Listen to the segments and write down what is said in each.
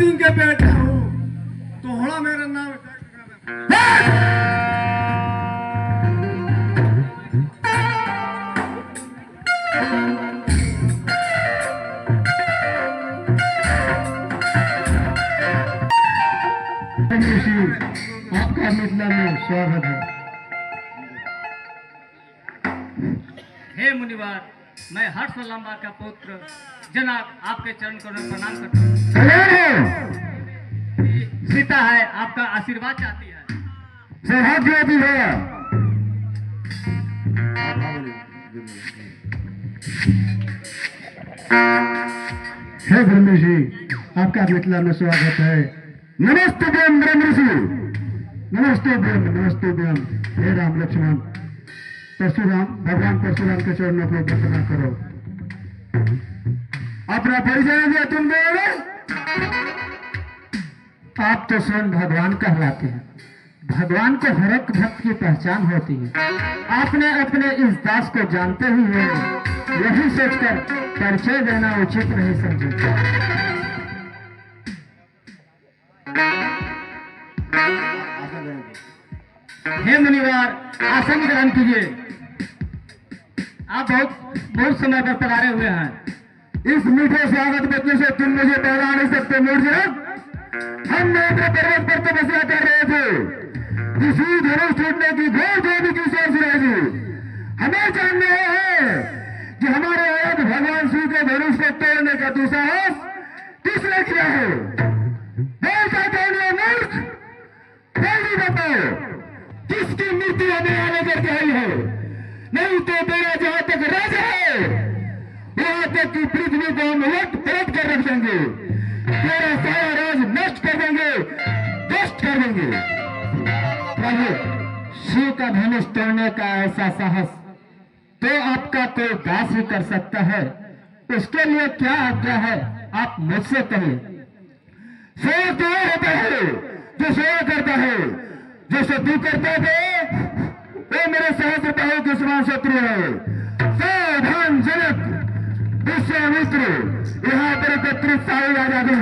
सिंह के बेटा हूँ, तोहरा मेरा नाम आपका मिथिला में स्वागत है। हे मुनिवार, मैं हर्ष लांबा का पुत्र जनाब आपके चरण को प्रणाम करता हूँ। सीता है, आपका आशीर्वाद चाहती है। सौभाग्य भी है। हे ब्रह्म जी, आपका मिथिला में स्वागत है। नमस्ते ब्रह्म ऋषि, नमस्ते ब्रह्म, नमस्ते ब्रह्म। हे राम लक्ष्मण परशुराम, भगवान परशुराम के चरणों को वंदना करो। अपना परिचय दिया तुम बोले, आप तो स्वयं भगवान कहलाते हैं। भगवान को हर एक भक्त की पहचान होती है। आपने अपने इस दास को जानते ही होंगे, यही सोचकर परिचय देना उचित नहीं समझे। हे मुनिवार, आसन ग्रहण कीजिए। आप बहुत समय पर पधारे हुए हैं। इस मीठे स्वागत बच्चे से तुम मुझे पहला नहीं सकते मूर्ख। हम नेत्र पर्वत पर तपस्या कर रहे थे, किसी धनुष टूटने की घोर देवी की सोच रहे थे। हमें जानना है कि हमारे अयोध्या भगवान श्री के धनुष को तोड़ने का दुस्साहस किसने किया है? बोलता कौन है मूर्ख? जल्दी बताओ, किसकी मृत्यु हमें आने करके आई है? नहीं तो मेरा जहां तक राजा है, वहां तक की पृथ्वी को हम उलट पलट कर रख देंगे। तेरा सारा राज नष्ट कर देंगे, ध्वस्त कर देंगे। प्रभु, शिव का धनुष तोड़ने का ऐसा साहस तो आपका कोई दास ही कर सकता है। उसके लिए क्या आज्ञा है, आप मुझसे कहिए। सेवा तो होता है जो सेवा करता है, जो शत्रु करता है वो मेरे सहस्त्र बाहु के समान शत्रु है। सावधान जनक, यहाँ पर एकत्रित सारी आजादी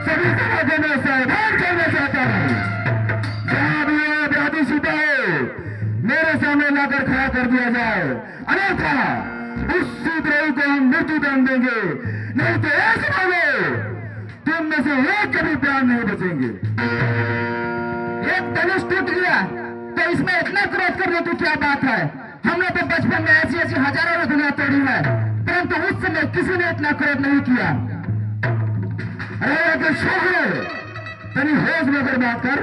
सभी समाजों में सावधान करना चाहता हूँ। जहाँ भी ये अपराधी छिपा है मेरे सामने लाकर खड़ा कर दिया जाए, अन्यथा उस शूद्रही को हम मृत्यु दंड देंगे, नहीं तो ऐसे मानो तुम में से एक कभी प्राण नहीं बचेंगे। एक धनुष टूट गया तो इसमें इतना क्रोध करने की क्या बात है? हमने तो बचपन में ऐसी ऐसी हजारों रखना तोड़ी है, परंतु उस समय किसी ने इतना क्रोध नहीं किया। अरे तनी होश में कर बात कर।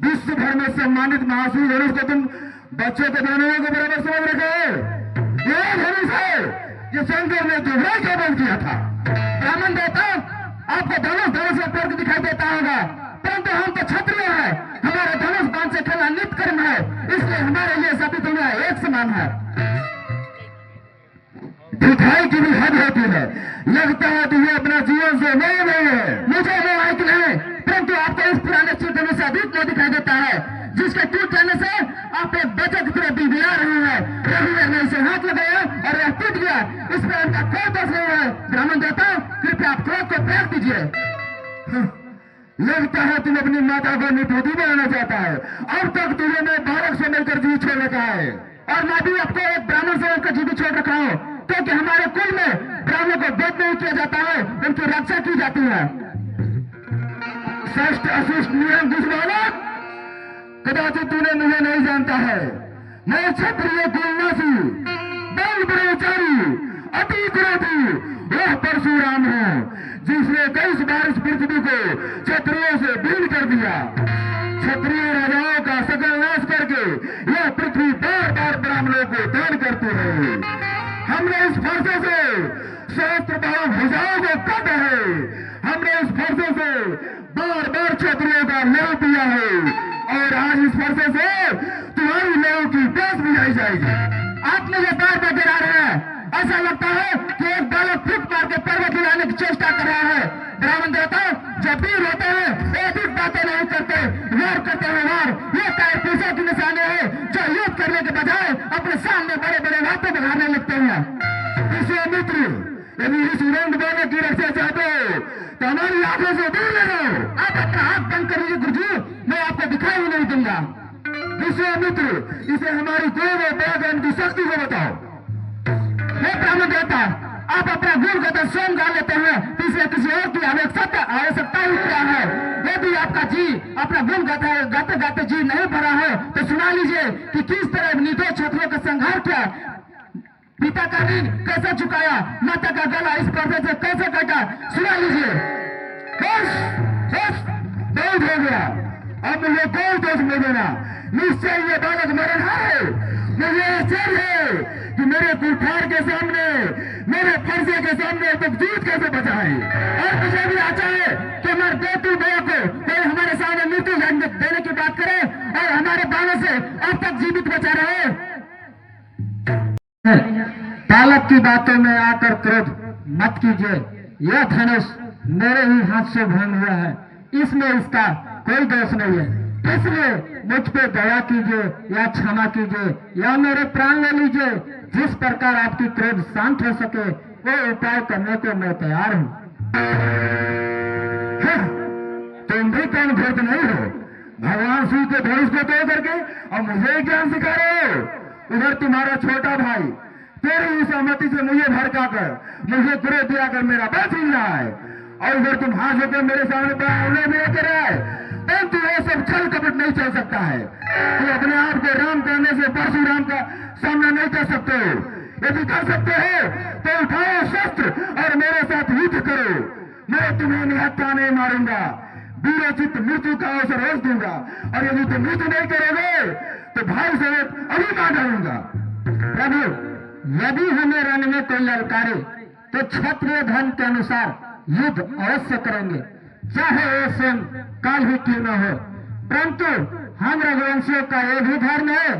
विश्व भर में सम्मानित महाशूर धनुष को तुम बच्चों के जानवरों के बराबर समझ रखे हो। ये धनुष है ये शंकर ने तुम्हें केवल किया था। ब्राह्मण देवता, आपको धनुष धनुष का फर्क दिखाई देता होगा, परंतु हम तो क्षत्रिय है, हमारा धनुष बाण से खेलना नित्य कर्म है, इसलिए हमारे लिए सभी दुनिया एक समान है। दिखाई की भी हद होती है, लगता है तुम्हें अपना जीवन से नहीं है। मुझे वो है कि नहीं, परंतु आपको इस पुराने चित्र से अधिक न दिखाई देता है, जिसके टूट जाने से आप एक बच्चे की तरह बिगड़ा रहे हैं। रवि ने इसे हाथ लगाया और यह टूट गया, इसमें उनका कोई दोष नहीं है। ब्राह्मण देवता, कृपया आप क्रोध को त्याग दीजिए। लगता है तुम अपनी माता को निपुति बनाना चाहता है। अब तक तुझे मैं बालक से मिलकर जीव छोड़ रखा है, और मैं भी आपको एक ब्राह्मण से मिलकर जीवित छोड़ रखा हूँ, क्योंकि हमारे कुल में ब्राह्मण को वध नहीं किया जाता है, उनकी रक्षा की जाती है। षष्ठ अशिष्ट नियम दुष्माना, कदाचित तूने मुझे नहीं जानता है। मैं क्षत्रिय कुलनासी, बल ब्रह्मचारी, अति क्रोधी वह परशुराम हूँ, जिसने 22 बार इस पृथ्वी को क्षत्रियों से भीड़ कर दिया। क्षत्रिय राजाओं का सकल नाश करके यह पृथ्वी बार बार ब्राह्मणों को दान करती है। हमने इस फरसे से सहस्त्र बार भुजाओं को काटा है। हमने इस फरसे से बार बार क्षत्रियों का लहू पिया है, और आज इस फरसे से तुम्हारी लहू की प्यास बुझाई जाएगी। आप मुझे बार बार गिरा रहे हैं, ऐसा लगता है कि एक बालक फुट मार के पर्वत हिलाने की चेष्टा कर रहा है। ब्राह्मण देवता, जब वीर होते हैं वे अधिक बातें नहीं करते, वार करते हैं वार। ये कायरपूसा की निशानी है, जो युद्ध करने के बजाय अपने सामने बड़े बड़े बातें बढ़ाने लगते हैं। विश्वामित्र, यदि इस उड़न बालक की रक्षा चाहते हो तो हमारी आंखों से दूर रहो। आप अपना हाथ बंद कर लीजिए गुरुजी, मैं आपको दिखाई ही नहीं दूंगा। विश्वामित्र, इसे हमारी क्रोध और पराक्रम की शक्ति को बताओ। हे ब्राह्मण देवता, आप अपना गुण गाथा स्वयं गा लेते हैं, तो इसलिए किसी और की आवश्यकता ही क्या है? यदि आपका जी अपना गुण गाते गाते जी नहीं भरा है तो सुना लीजिए कि किस तरह निर्दोष क्षत्रियों का संहार किया, पिता का ऋण कैसे चुकाया, माता का गला इस पर्दे से कैसे काटा, सुना लीजिए। बस बस बहुत हो गया, अब मुझे कोई दोष नहीं देना। निश्चय ये बालक मर रहा है। मुझे आश्चर्य है कि मेरे कुठार के सामने, मेरे फरसे के सामने तक जीत कैसे बचा है। और मुझे भी आशा है कि हमारे बेटू भैया को कोई हमारे सामने मृत्यु दंड देने की बात करे और हमारे बालों से अब तक जीवित बचा रहे। बालक की बातों में आकर क्रोध मत कीजिए, यह धनुष मेरे ही हाथ से भंग हुआ है, इसमें इसका कोई दोष नहीं है। इसलिए मुझ पे दया कीजिए या क्षमा कीजिए या मेरे प्राण ले लीजिए। जिस प्रकार आपकी क्रोध शांत हो सके वो उपाय करने को मैं तैयार हूँ। तुम भी कौन घोट नहीं हो? भगवान शिव के धनुष को तोड़ करके और मुझे ज्ञान सिखा रहे हो। उधर तुम्हारा छोटा भाई तेरी ही सहमति से मुझे भड़का कर, मुझे क्रोध दिलाकर मेरा बल छीन रहा है, और उधर तुम हाथ होकर मेरे सामने प्राण भी लेकर आए। परंतु ये सब छल कपट नहीं चल सकता है। तुम अपने आप को राम कहने से परशुराम का सामना नहीं कर सकते हो। यदि कर सकते हो तो उठाओ शस्त्र और मेरे साथ युद्ध करो। मैं तुम्हें निहत्था नहीं मारूंगा, वीरोचित मृत्यु का अवसर रोक दूंगा, और यदि तुम मृत्यु नहीं करोगे तो भाई समेत अभी मार डालूंगा। प्रभु, यदि हमें रण में कोई ललकारे तो क्षत्रिय धर्म के अनुसार युद्ध अवश्य करेंगे, चाहे वो स्वयं काल ही क्यों न हो। परंतु हम रघुवंशियों का ये भी धर्म है,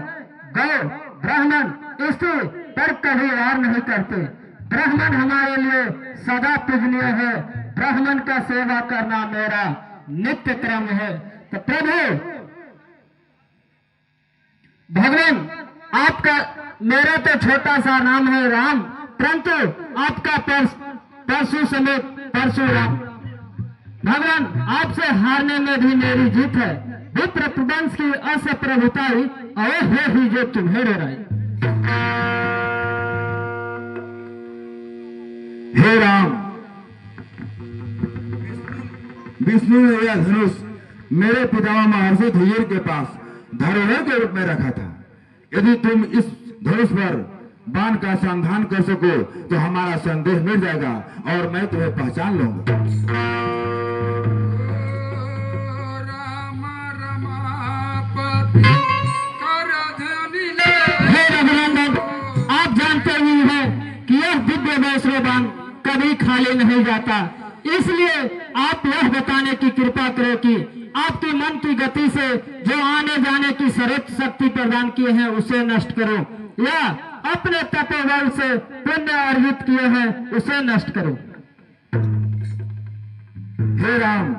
गौ ब्राह्मण स्त्री पर कभी वार नहीं करते। ब्राह्मण हमारे लिए सदा पूजनीय है, ब्राह्मण का सेवा करना मेरा नित्य क्रम है। तो प्रभु भगवान, आपका मेरा तो छोटा सा नाम है राम, परंतु आपका परशु समेत परशुराम। भगवान आपसे हारने में भी मेरी जीत है। विप्र वंश की अस प्रभुताई और है ही जो तुम्हें डराई। हे राम, विष्णु ने यह धनुष मेरे पितामह महर्षि धीर के पास धरोहर के रूप में रखा था। यदि तुम इस धनुष पर बाण का संधान कर सको तो हमारा संदेह मिट जाएगा और मैं तुम्हें पहचान लूंगा। हे रघुनंदन, आप जानते ही हैं कि यह दिव्य वैष्णव बाण कभी खाली नहीं जाता, इसलिए आप यह बताने की कृपा करो कि आपके मन की गति से जो आने जाने की सर्वोच्च शक्ति प्रदान किए हैं उसे नष्ट करो, या अपने तपोबल से पुण्य अर्जित किए हैं उसे नष्ट करो। हे राम,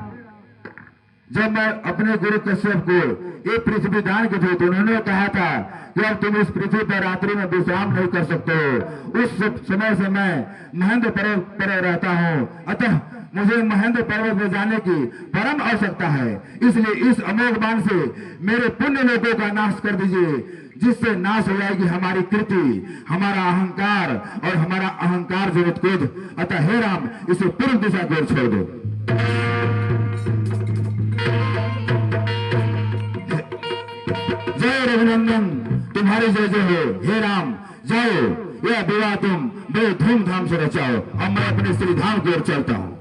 जब मैं अपने गुरु कश्यप को ये पृथ्वी दान की थी तो उन्होंने कहा था कि अब तुम इस पृथ्वी पर रात्रि में विश्राम नहीं कर सकते हो। उस समय से मैं महेंद्र पर्वत पर रहता हूँ, अतः मुझे महेंद्र पर्वत में जाने की परम आवश्यकता है। इसलिए इस अमोघ बाण से मेरे पुण्य लोगों का नाश कर दीजिए, जिससे नाश हो जाएगी हमारी कृति, हमारा अहंकार और हमारा अहंकार जनित क्रोध। अतः हे राम, इसे पूर्व दिशा की ओर छोड़ दो। जय रघुनंदन, तुम्हारी जय जय हो। हे राम, जाओ, यह विवाह तुम बड़े धूमधाम से रचाओ और मैं अपने श्री धाम की ओर चलता हूँ।